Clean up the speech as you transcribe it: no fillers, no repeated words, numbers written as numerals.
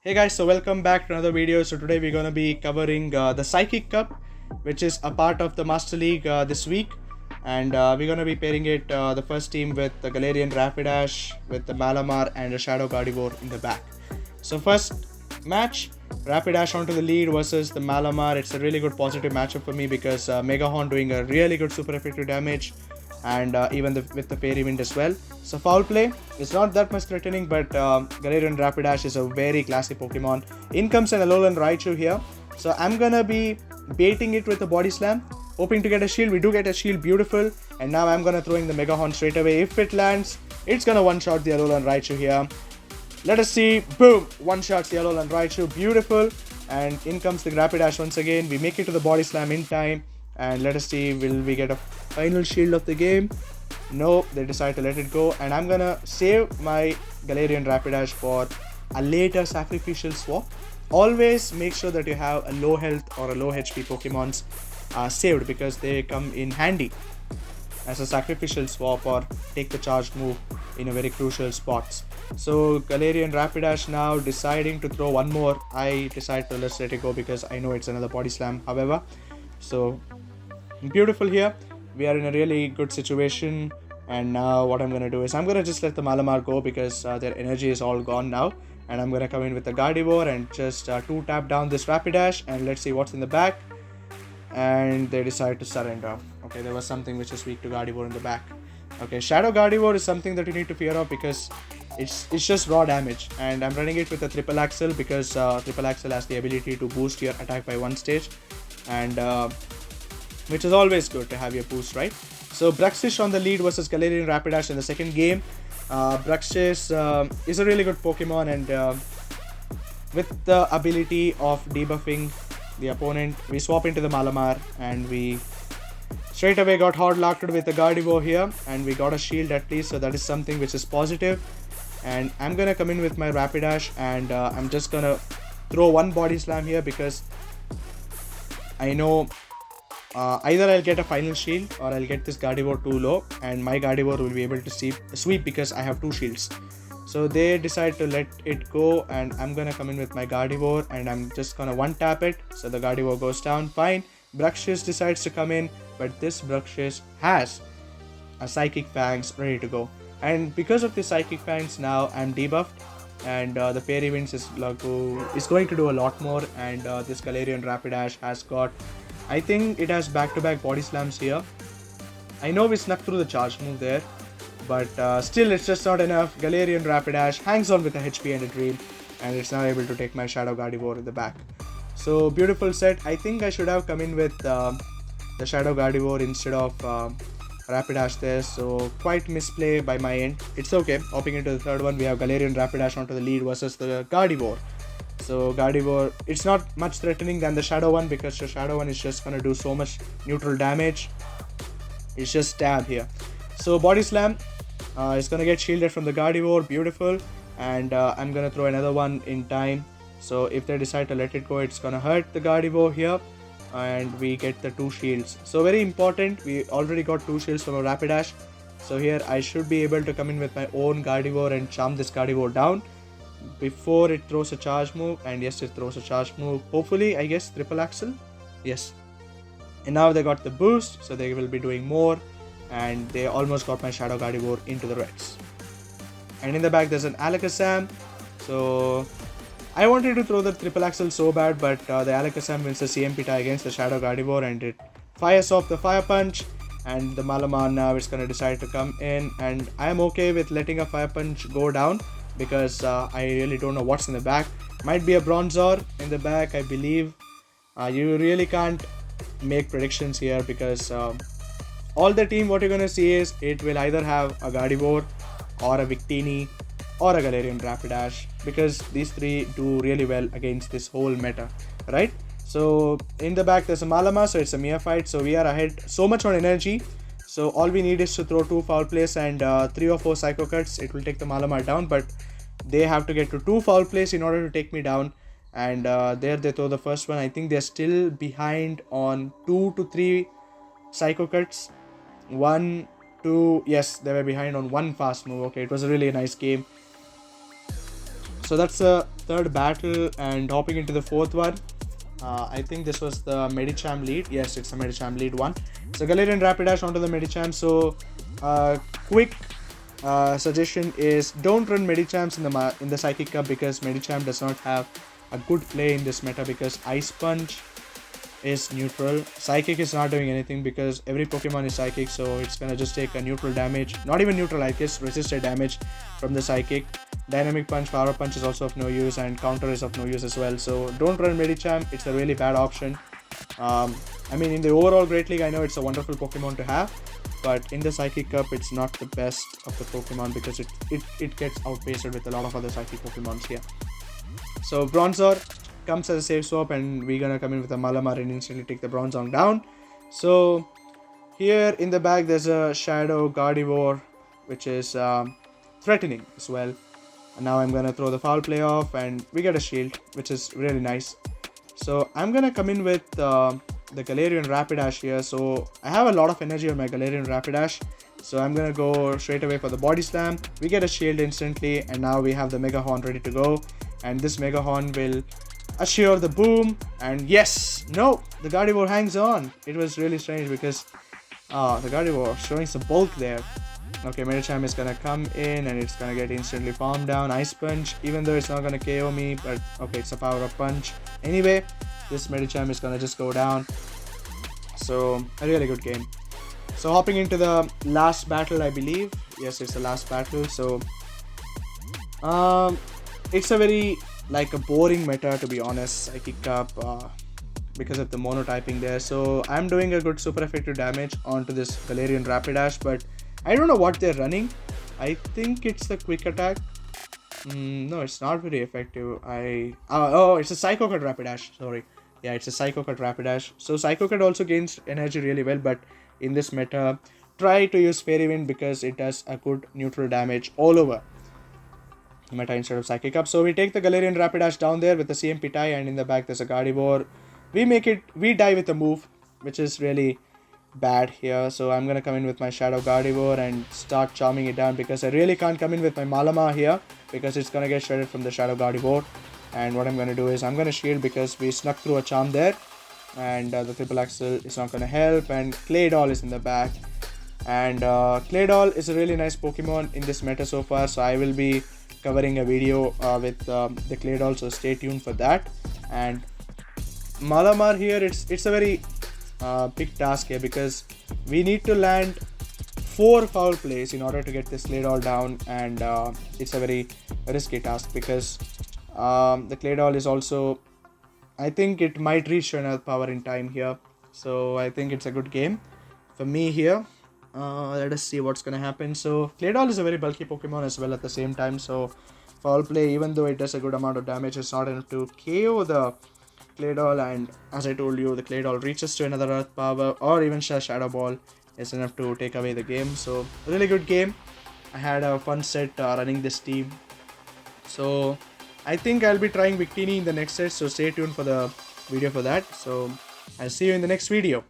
Hey guys, so welcome back to another video. So today we're going to be covering the Psychic Cup, which is a part of the Master League this week. And we're going to be pairing it, the first team with the Galarian Rapidash, with the Malamar and the Shadow Gardevoir in the back. So first match, Rapidash onto the lead versus the Malamar. It's a really good positive matchup for me because Mega Horn doing a really good super effective damage, and even with the fairy wind as well. So foul play, it's not that much threatening, but Galarian Rapidash is a very classy Pokemon. In comes an Alolan Raichu here, so I'm gonna be baiting it with a body slam, hoping to get a shield. We do get a shield, beautiful, and now I'm gonna throwing the Mega Horn straight away. If it lands, it's gonna one shot the Alolan Raichu here. Let us see, boom, one shots the Alolan Raichu, beautiful, and in comes the Rapidash once again. We make it to the body slam in time, and let us see, will we get a final shield of the game? No, they decide to let it go, and I'm gonna save my Galarian Rapidash for a later sacrificial swap. Always make sure that you have a low health or a low HP Pokemons saved, because they come in handy as a sacrificial swap or take the charged move in a very crucial spots. So Galarian Rapidash now deciding to throw one more. I decide to let's let it go because I know it's another body slam, however. So beautiful here. We are in a really good situation, and now what I'm going to do is I'm going to just let the Malamar go because their energy is all gone now, and I'm going to come in with the Gardevoir and just 2-tap down this Rapidash, and let's see what's in the back. And they decide to surrender. Okay, there was something which is weak to Gardevoir in the back. Okay, Shadow Gardevoir is something that you need to fear of because it's just raw damage, and I'm running it with a triple axle because triple axle has the ability to boost your attack by one stage, and which is always good to have your boost, right? So Bruxish on the lead versus Galarian Rapidash in the second game. Bruxish is a really good Pokemon, and with the ability of debuffing the opponent, we swap into the Malamar, and we straight away got hard locked with the Gardevoir here, and we got a shield at least, so that is something which is positive. And I'm gonna come in with my Rapidash, and I'm just gonna throw one body slam here because I know either I'll get a final shield or I'll get this Gardevoir too low, and my Gardevoir will be able to sweep because I have two shields. So they decide to let it go, and I'm gonna come in with my Gardevoir, and I'm just gonna one tap it, so the Gardevoir goes down, fine. Bruxish decides to come in, but this Bruxish has a Psychic Fangs ready to go, and because of the Psychic Fangs now I'm debuffed, and the Fairy Winds is going to do a lot more, and this Galarian Rapidash has got, I think it has back-to-back body slams here. I know we snuck through the charge move there, but still it's just not enough. Galarian Rapidash hangs on with a HP and a dream, and it's now able to take my Shadow Gardevoir in the back. So beautiful set. I think I should have come in with the Shadow Gardevoir instead of Rapidash there, so quite misplay by my end. It's okay. Hopping into the third one, we have Galarian Rapidash onto the lead versus the Gardevoir. So Gardevoir, it's not much threatening than the Shadow one because the Shadow one is just gonna do so much neutral damage. It's just stab here. So body slam is gonna get shielded from the Gardevoir, beautiful, and I'm gonna throw another one in time. So if they decide to let it go, it's gonna hurt the Gardevoir here, and we get the two shields. So very important, we already got two shields from a Rapidash. So here I should be able to come in with my own Gardevoir and charm this Gardevoir down before it throws a charge move, and yes, it throws a charge move. Hopefully, I guess triple axle, yes. And now they got the boost, so they will be doing more, and they almost got my Shadow Gardevoir into the reds. And in the back there's an Alakazam. So I wanted to throw the triple axle so bad, but the Alakazam wins the CMP tie against the Shadow Gardevoir, and it fires off the Fire Punch, and the Malamar now is going to decide to come in, and I am okay with letting a Fire Punch go down because I really don't know what's in the back. Might be a Bronzor in the back, I believe. You really can't make predictions here because all the team, what you're gonna see is it will either have a Gardevoir or a Victini or a Galarian Rapidash, because these three do really well against this whole meta, right? So in the back there's a Malamar, so it's a Mia fight, so we are ahead so much on energy. So all we need is to throw two foul plays and 3 or 4 Psycho Cuts. It will take the Malamar down, but they have to get to 2 foul plays in order to take me down. And there they throw the first one. I think they're still behind on 2 to 3 Psycho Cuts. 1, 2, yes, they were behind on 1 fast move. Okay, it was a really nice game. So that's the third battle, and hopping into the fourth one. I think this was the Medicham lead. Yes, it's the Medicham lead one. So Galarian Rapidash onto the Medicham. So quick suggestion is don't run Medichams in the Psychic Cup, because Medicham does not have a good play in this meta, because Ice Punch is neutral. Psychic is not doing anything because every Pokemon is Psychic, so it's gonna just take a neutral damage. Not even neutral, I guess, resisted damage from the Psychic. Dynamic Punch, Power Punch is also of no use, and Counter is of no use as well. So don't run Medicham, it's a really bad option. I mean, in the overall Great League, I know it's a wonderful Pokemon to have, but in the Psychic Cup, it's not the best of the Pokemon, because it gets outpaced with a lot of other Psychic Pokemons here. So Bronzor comes as a safe swap, and we're gonna come in with a Malamar and instantly take the Bronzong down. So here in the back there's a Shadow Gardevoir, which is threatening as well. And now I'm gonna throw the foul play off, and we get a shield, which is really nice. So I'm gonna come in with the Galarian Rapidash here. So I have a lot of energy on my Galarian Rapidash, so I'm gonna go straight away for the Body Slam. We get a shield instantly, and now we have the Mega Horn ready to go, and this Mega Horn will assure the boom. And yes, no, the Gardevoir hangs on. It was really strange because the Gardevoir showing some bulk there. Okay, Medicham is gonna come in, and it's gonna get instantly farmed down. Ice Punch, even though it's not gonna KO me, but okay, it's a power up punch. Anyway, this Medicham is gonna just go down. So a really good game. So hopping into the last battle, I believe. Yes, it's the last battle. So it's a very a boring meta, to be honest, Psychic Cup, because of the monotyping there. So I'm doing a good super effective damage onto this Galarian Rapidash, but I don't know what they're running. I think it's the quick attack. No, it's not very effective. Oh, it's a Psycho Cut Rapidash. Sorry. Yeah, it's a Psycho Cut Rapidash. So Psycho Cut also gains energy really well, but in this meta, try to use Fairy Wind, because it does a good neutral damage all over meta instead of Psychic Cup. So we take the Galarian Rapidash down there with the CMP tie, and in the back there's a Gardevoir. We die with a move, which is really bad here. So I'm gonna come in with my Shadow Gardevoir and start charming it down, because I really can't come in with my Malamar here, because it's gonna get shredded from the Shadow Gardevoir. And what I'm gonna do is I'm gonna shield, because we snuck through a charm there, and the Triple Axel is not gonna help, and Claydol is in the back. And Claydol is a really nice Pokemon in this meta so far, so I will be covering a video with the Claydol, so stay tuned for that. And Malamar here, it's a very big task here, because we need to land 4 foul plays in order to get this Claydol down, and it's a very risky task, because the Claydol is also, I think it might reach another power in time here. So I think it's a good game for me here. Let us see what's gonna happen. So Claydol is a very bulky Pokemon as well at the same time, so foul play, even though it does a good amount of damage, it's not enough to KO the Claydol. And as I told you, the Claydol reaches to another Earth power, or even Shadow Ball is enough to take away the game. So really good game. I had a fun set running this team. So I think I'll be trying Victini in the next set, so stay tuned for the video for that. So I'll see you in the next video.